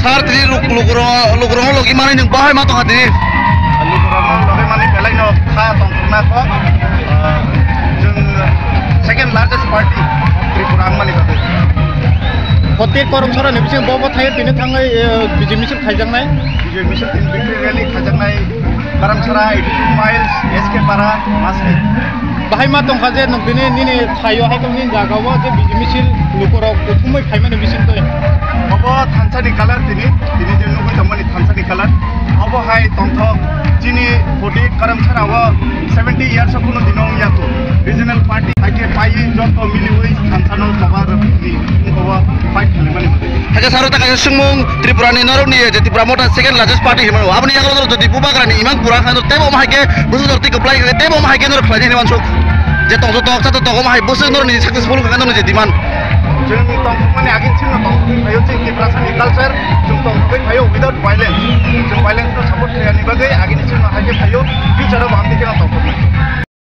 sar tiri lukurong logi mana yang bahaya matong hati. Lukurong logi mana belai no kha tongkna ko jeng second largest party Tripura mani ko. Hotel korumsara ni bising bobo thai tini thangai bijim misil khajang nai tin victory rally khajang nai karamsara 82 miles SK para masai. bahai matong khaje nong bini nini thayo hai kong nin jaga wa je bijim misil lukurong uthumai khaimani bisin toy. Abo thansani color tini je nugui tamani thansani color abo hai tongthok jini podi karamsara wa 70 years of kuno dinong yato regional party haike pai joto miliwei thansano sabar ni abo fight khalimani Haja saru tak kaya sumung Tripura ni naru ni jadi Pramota second largest party himano. Abni yang kalau jadi pubagra ni imang pura kan tebo mahake busu dorti keplai tebo mahake naru kelajah ni mansuk. Jadi tong satu tong mahai busu naru ni successful kan naru jadi man. Jeng tong mani agin chin tong ayo chin Tripura sani culture jeng tong ayo without violence jeng violence no support kaya ni bagai agin chin haike ayo future of amdi kena tong